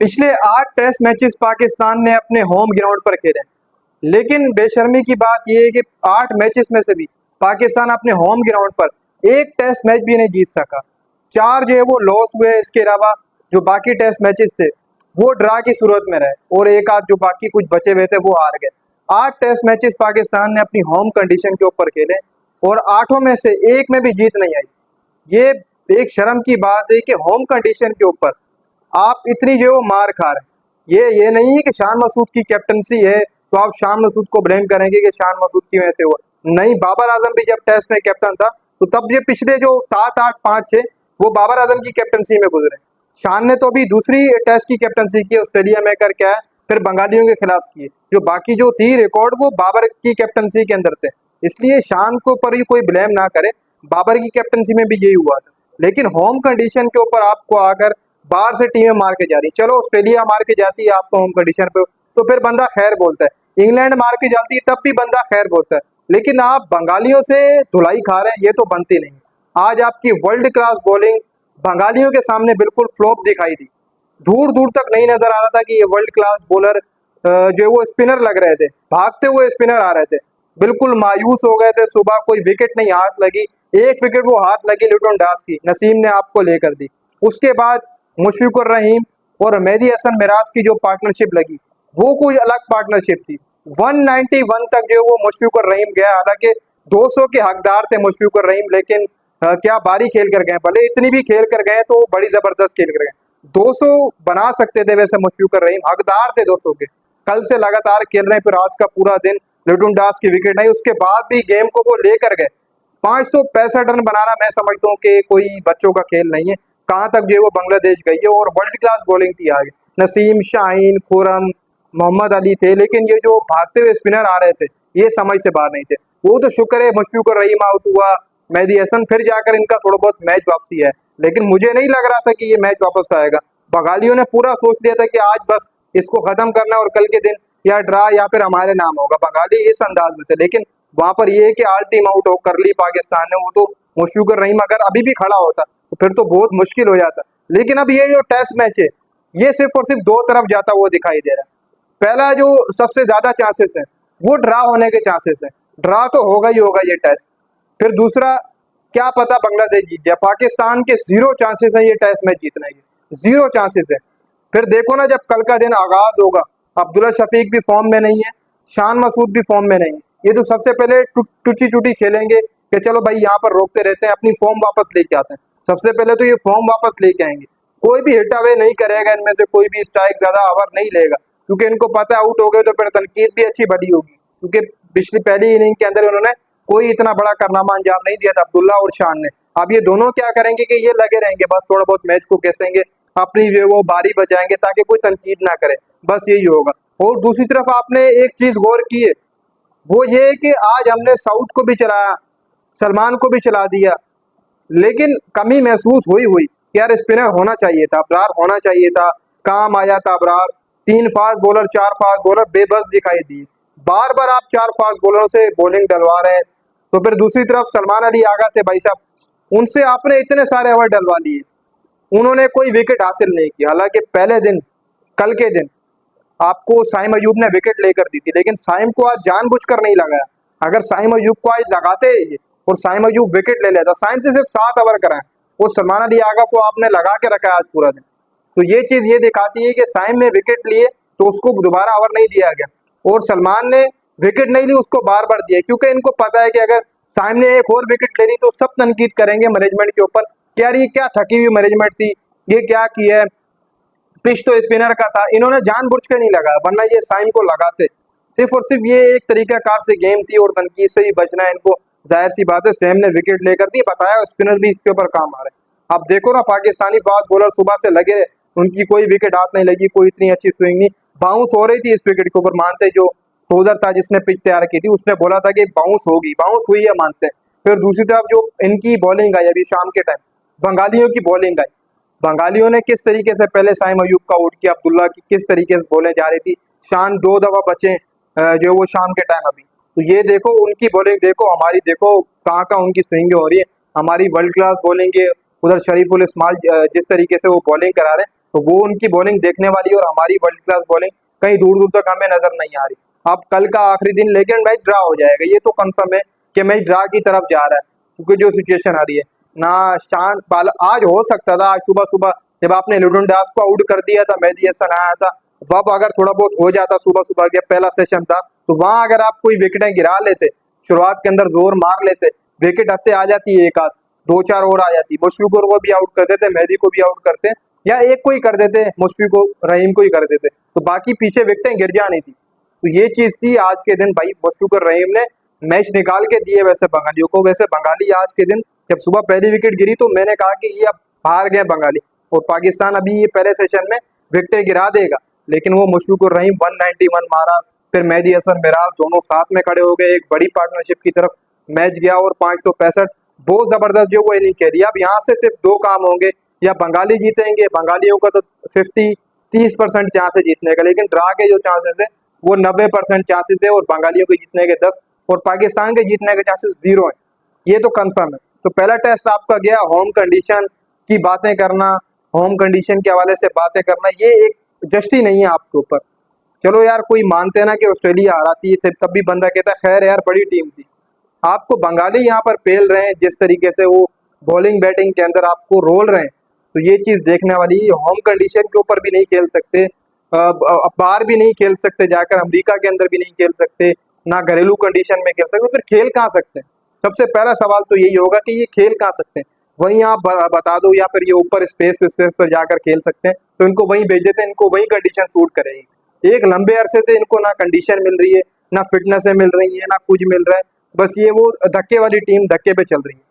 पिछले 8 test matches Pakistan ने अपने होम ग्राउंड पर खेले, लेकिन बेशर्मी की बात यह है कि 8 मैचेस में से भी पाकिस्तान अपने होम ग्राउंड पर एक टेस्ट मैच भी नहीं जीत सका। 4 जो है वो लॉस हुए। इसके अलावा जो बाकी टेस्ट मैचेस थे वो ड्रा की सूरत में रहे और एक आध जो बाकी कुछ बचे हुए थे वो हार गए। 8 टेस्ट मैचेस पाकिस्तान ने अपनी होम कंडीशन के ऊपर खेले और 8 में से एक में भी जीत नहीं आई। ये एक शर्म की बात है कि होम कंडीशन के ऊपर आप इतनी जो वो मार खा रहे हैं। ये नहीं है कि शान मसूद की कैप्टनसी है तो आप शान मसूद को ब्लेम करेंगे कि शान मसूद की वजह से हुआ। नहीं, बाबर आजम भी जब टेस्ट में कैप्टन था तो तब ये पिछले जो 7, 8, 5, 6 वो बाबर आजम की कैप्टनसी में गुजरे। शान ने तो अभी दूसरी टेस्ट की कैप्टनसी की ऑस्ट्रेलिया में करके आया, फिर बंगालियों के खिलाफ की। जो बाकी जो थी रिकॉर्ड वो बाबर की कैप्टनसी के अंदर थे, इसलिए शान को पर ही कोई ब्लेम ना करे। बाबर की कैप्टनसी में भी यही हुआ था, लेकिन होम कंडीशन के ऊपर आपको आकर बाहर से टीमें मार के जा रही। चलो ऑस्ट्रेलिया मार के जाती है आपको होम कंडीशन पे तो फिर बंदा खैर बोलता है, इंग्लैंड मार के जाती है तब भी बंदा खैर बोलता है, लेकिन आप बंगालियों से धुलाई खा रहे हैं, ये तो बनती नहीं। आज आपकी वर्ल्ड क्लास बॉलिंग बंगालियों के सामने बिल्कुल फ्लॉप दिखाई दी। दूर दूर तक नहीं नजर आ रहा था कि ये वर्ल्ड क्लास बॉलर जो वो स्पिनर लग रहे थे, भागते हुए स्पिनर आ रहे थे। बिल्कुल मायूस हो गए थे। सुबह कोई विकेट नहीं हाथ लगी, एक विकेट वो हाथ लगी लिटन दास की, नसीम ने आपको लेकर दी। उसके बाद मुशफिकुर रहीम और मेहदी हसन मिराज की जो पार्टनरशिप लगी वो कुछ अलग पार्टनरशिप थी। 191 तक जो वो मुशफिकुर रहीम गया, हालांकि 200 के हकदार थे मुशफिकुर रहीम, लेकिन क्या बारी खेल कर गए। भले इतनी भी खेल कर गए तो बड़ी जबरदस्त खेल कर गए। 200 बना सकते थे वैसे मुशफिकुर रहीम, हकदार थे 200 के। कल से लगातार खेल रहे हैं, फिर आज का पूरा दिन लिटन दास की विकेट नहीं, उसके बाद भी गेम को वो लेकर गए। 565 रन बनाना मैं समझता हूँ कि कोई बच्चों का खेल नहीं है। कहाँ तक जो है वो बांग्लादेश गई है और वर्ल्ड क्लास बॉलिंग थी आगे। नसीम, शाहीन, खुरम, मोहम्मद अली थे, लेकिन ये जो भागते हुए स्पिनर आ रहे थे ये समझ से बाहर नहीं थे। वो तो शुक्र है मुशफिकुर रहीम आउट हुआ, मेहदी हसन, फिर जाकर इनका थोड़ा बहुत मैच वापसी है, लेकिन मुझे नहीं लग रहा था कि ये मैच वापस आएगा। बंगालियों ने पूरा सोच लिया था कि आज बस इसको खत्म करना और कल के दिन या ड्रा या फिर हमारे नाम होगा। बंगाली इस अंदाज में थे, लेकिन वहां पर ये है कि आल टीम आउट हो कर ली पाकिस्तान ने। वो तो मुशफिकुर रहीम अगर अभी भी खड़ा होता तो फिर तो बहुत मुश्किल हो जाता। लेकिन अब ये जो टेस्ट मैच है ये सिर्फ और सिर्फ दो तरफ जाता हुआ दिखाई दे रहा है। पहला जो सबसे ज्यादा चांसेस है वो ड्रा होने के चांसेस है, ड्रा तो होगा ही होगा ये टेस्ट। फिर दूसरा, क्या पता बांग्लादेश जीत जाए। पाकिस्तान के 0 चांसेस है ये टेस्ट मैच जीतने के, 0 चांसेस है। फिर देखो ना जब कल का दिन आगाज होगा, अब्दुल्ला शफीक भी फॉर्म में नहीं है, शान मसूद भी फॉर्म में नहीं है। ये तो सबसे पहले टुची टुटी खेलेंगे कि चलो भाई यहाँ पर रोकते रहते हैं, अपनी फॉर्म वापस लेके आते हैं। सबसे पहले तो ये फॉर्म वापस लेके आएंगे। कोई भी हिट अवे नहीं करेगा इनमें से, कोई भी स्ट्राइक ज्यादा ओवर नहीं लेगा, क्योंकि इनको पता है आउट हो गए तो फिर तनकीद भी अच्छी बड़ी होगी, क्योंकि पिछली पहली इनिंग के अंदर उन्होंने कोई इतना बड़ा कारनामा अंजाम नहीं दिया था अब्दुल्ला और शान ने। अब ये दोनों क्या करेंगे कि ये लगे रहेंगे, बस थोड़ा बहुत मैच को कैसेंगे, अपनी जो वो बारी बचाएंगे ताकि कोई तनकीद ना करे, बस यही होगा। और दूसरी तरफ आपने एक चीज गौर की है, वो ये है कि आज हमने साउथ को भी चलाया, सलमान को भी चला दिया, लेकिन कमी महसूस हुई कि यार स्पिनर होना चाहिए था, अबरार होना चाहिए था, काम आया था Abrar. 3 fast bowler 4 fast bowler बेबस दिखाई दी। बार बार आप 4 फास्ट बॉलरों से बॉलिंग डलवा रहे हैं। तो फिर दूसरी तरफ सलमान अली आगा थे भाई साहब, उनसे आपने इतने सारे ओवर डलवा लिए, उन्होंने कोई विकेट हासिल नहीं की। हालांकि पहले दिन, कल के दिन आपको साइम अयूब ने विकेट लेकर दी थी, लेकिन साइम को आज जानबूझकर नहीं लगाया। अगर साइम अयूब को आज लगाते और साइम अयूब विकेट ले लेता, साइम से सिर्फ 7 ओवर कराए और सलमान अली आगा को आपने लगा के रखा आज पूरा दिन। तो ये चीज ये दिखाती है कि साइम ने विकेट लिए तो उसको दोबारा ओवर नहीं दिया गया, और सलमान ने विकेट नहीं ली उसको बार बार दिया, क्योंकि इनको पता है कि अगर साइम ने एक और विकेट ले ली तो सब तनकीद करेंगे मैनेजमेंट के ऊपर कि यार ये क्या थकी हुई मैनेजमेंट थी, ये क्या किया है, पिच तो स्पिनर का था, इन्होंने जानबूझ के नहीं लगाया, वरना ये साइम को लगाते। सिर्फ और सिर्फ ये एक तरीकाकार से गेम थी और तनकीद से ही बचना है इनको। जाहिर सी बात है सैम ने विकेट लेकर दी, बताया स्पिनर भी इसके ऊपर काम आ रहे हैं। अब देखो ना पाकिस्तानी फास्ट बॉलर सुबह से लगे, उनकी कोई विकेट हाथ नहीं लगी, कोई इतनी अच्छी स्विंग नहीं, बाउंस हो रही थी इस विकेट के ऊपर। मानते जो क्लोजर था जिसने पिच तैयार की थी उसने बोला था कि बाउंस होगी, बाउंस हुई है, मानते हैं। फिर दूसरी तरफ जो इनकी बॉलिंग आई अभी शाम के टाइम, बंगालियों की बॉलिंग आई, बंगालियों ने किस तरीके से पहले साइम अयूब का आउट किया, अब्दुल्ला की किस तरीके से बॉलें जा रही थी, शान 2 दफा बचे जो वो शाम के टाइम अभी। तो ये देखो उनकी बॉलिंग देखो, हमारी देखो कहाँ कहाँ उनकी स्विंग हो रही है। हमारी वर्ल्ड क्लास बॉलिंग है, उधर शरीफुल इस्माइल जिस तरीके से वो बॉलिंग करा रहे हैं, तो वो उनकी बॉलिंग देखने वाली और हमारी वर्ल्ड क्लास बॉलिंग कहीं दूर दूर तक हमें नजर नहीं आ रही। अब कल का आखिरी दिन लेकिन मैच ड्रा हो जाएगा, ये तो कंफर्म है कि मैच ड्रा की तरफ जा रहा है, क्योंकि जो सिचुएशन आ रही है ना शांत पाल आज हो सकता था। आज सुबह सुबह जब आपने लिटन दास को आउट कर दिया था, मेहदी हसन आया था, वह अगर थोड़ा बहुत हो जाता सुबह सुबह के पहला सेशन था, तो वहां अगर आप कोई विकेटें गिरा लेते, शुरुआत के अंदर जोर मार लेते, विकेट हत्ते आ जाती है, एक आध दो चार और आ जाती, मुशफिकुर को भी आउट कर देते, मेहदी को भी आउट करते, या एक को ही कर देते, मुशफिक रहीम को ही कर देते, तो बाकी पीछे विकेटें गिर जानी थी। तो ये चीज थी आज के दिन भाई, मुशफिकुर रहीम ने मैच निकाल के दिए वैसे बंगालियों को। वैसे बंगाली आज के दिन जब सुबह पहली विकेट गिरी तो मैंने कहा कि ये अब हार गए बंगाली, और पाकिस्तान अभी ये पहले सेशन में विकेटें गिरा देगा, लेकिन वो मुशफिकुर रहीम 191 मारा, फिर मेहदी हसन मिराज दोनों साथ में खड़े हो गए, एक बड़ी पार्टनरशिप की तरफ मैच गया, और 565 बहुत जबरदस्त जो वो इनिंग खेली। अब यहाँ से सिर्फ दो काम होंगे, या बंगाली जीतेंगे, बंगालियों का तो 30% चांस है जीतने का, लेकिन ड्रा के जो चांसेस है वो 90% चांसेस है, और बंगालियों के जीतने के 10 और पाकिस्तान के जीतने के चांसेस 0 है, ये तो कंफर्म है। तो पहला टेस्ट आपका गया, होम कंडीशन की बातें करना, होम कंडीशन के हवाले से बातें करना, ये एक जस्टी नहीं है आपके ऊपर। चलो यार, कोई मानते ना कि ऑस्ट्रेलिया हराती है, तब भी बंदा कहता है खैर यार बड़ी टीम थी। आपको बंगाली यहाँ पर पेल रहे हैं, जिस तरीके से वो बॉलिंग बैटिंग के अंदर आपको रोल रहे हैं, तो ये चीज देखने वाली। होम कंडीशन के ऊपर भी नहीं खेल सकते, बाहर भी नहीं खेल सकते, जाकर अमेरिका के अंदर भी नहीं खेल सकते, ना घरेलू कंडीशन में खेल सकते, फिर खेल कहाँ सकते हैं? सबसे पहला सवाल तो यही होगा कि ये खेल कहाँ सकते हैं? वहीं आप बता दो, या फिर ये ऊपर स्पेस पर जाकर खेल सकते हैं, तो इनको वहीं भेज देते हैं, इनको वही कंडीशन सूट करेगी। एक लंबे अरसे से इनको ना कंडीशन मिल रही है, ना फिटनेस मिल रही है, ना कुछ मिल रहा है, बस ये वो धक्के वाली टीम धक्के पे चल रही है।